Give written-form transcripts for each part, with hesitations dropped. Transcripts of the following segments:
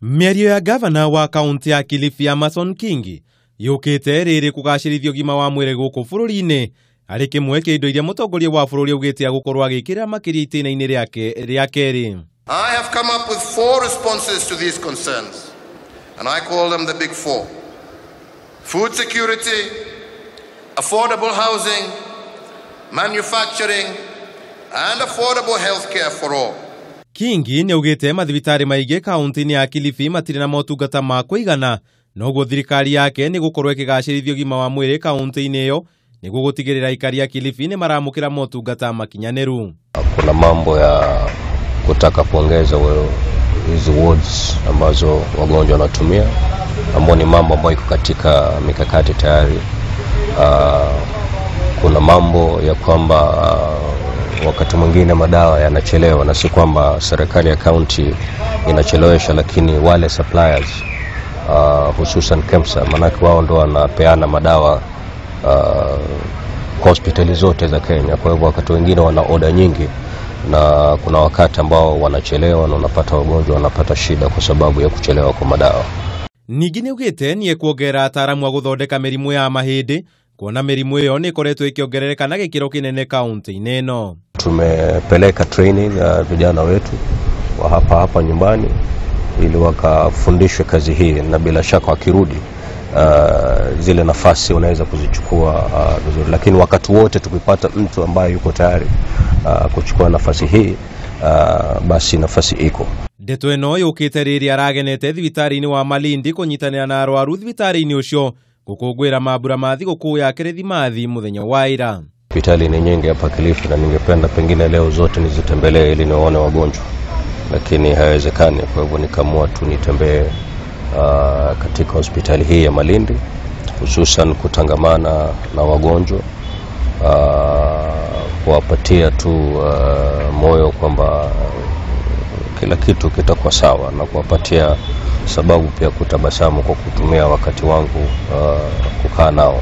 Mĩario ya Ngavana wa kaunti ya Kilifi Amason Kingi yukite riri kugacirithia ugima wa mwiri guku bururi-ini ari kimwe kia indo iria mutongoria wa bururi augite agukorwo agikira makiria itina-ini riake keeri. I have come up with 4 responses to these concerns, and I call them the big 4. Food security, affordable housing, manufacturing, and affordable healthcare for all. Kingi niaugite mathibitari maingi kaunti-ini ya Kilifi matire na motungata ma kuigana, noguo thirikari yake ni gukorwo ikigacirithia ugima wa mwiri kaunti-ini iyo niguo gutigirira aikari a Kilifi ni maramukira motungata makinyaniru. Kuna mambo ya kutaka kuongeza hizi wards ambazo wagonjwa wanatumia, ambao ni mambo ambayo iko katika mikakati tayari. Kuna mambo ya kwamba wakati mwingine madawa yanachelewa, na si kwamba serikali ya county inachelewesha, lakini wale suppliers hususan KEMSA, manake wao ndo wanapeana madawa kwa hospitali zote za Kenya. Kwa hivyo wakati wengine wana order nyingi, na kuna wakati ambao wanachelewa na unapata wagonjwa wanapata shida kwa sababu ya kuchelewa kwa madawa. Ningine ugite niekuongera ataramu a guthondeka mirimu ya mahindi, kuona mirimu iyo ni ikoretwo ikiongerereka na gikiro kinene kaunti-ini ino. Tumepeleka training ya vijana wetu wa hapa nyumbani ili wakafundishwe kazi hii, na bila shaka wakirudi zile nafasi unaweza kuzichukua vizuri. Lakini wakati wote tukipata mtu ambaye yuko tayari kuchukua nafasi hii, basi nafasi iko. Ndeto ino yukite riria aragenete thibitari-ini wa Malindi kunyitanira na arwaru thibitari-ini ucio gukunguira mambura ma thiguku ya krismass muthenya wa ira. Hospitali ni nyingi hapa Kilifi, na ningependa pengine leo zote nizitembelee ili nione wagonjwa, lakini haiwezekani. Kwa hivyo nikaamua tu nitembee katika hospitali hii ya Malindi, hususan kutangamana na wagonjwa, kuwapatia tu moyo kwamba kila kitu kitakuwa sawa, na kuwapatia sababu pia kutabasamu kwa kutumia wakati wangu kukaa nao.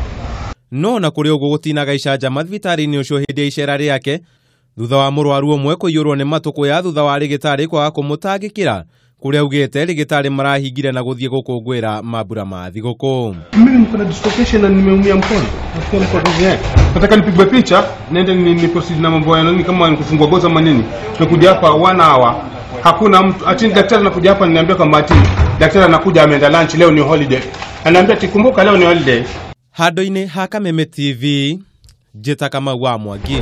No na kuri uguo gutinaga icanjama thibitari-ini ucio hindi ya icera riake thutha wa murwaru umwe kuyurwo ni matuku ya thutha wa rigitari kwaga kumutangikira, kuria augite rigitari marahingire na guthie gukunguira mambura ma thiguku. Mimi niko na dislocation na nimeumia mkono. Nafikiri kwa kazi yake. Nataka nipigwe picha, niende ni proceed na mambo yangu, kama nikufungwa goza manini. Tumekuja hapa 1 hour. Hakuna mtu. Ati daktari anakuja hapa niambia kama ati daktari anakuja ameenda lunch, leo ni holiday. Anaambia tikumbuka leo ni holiday. Hado-ini ha Kameme TV, jeta kama wa mwagi.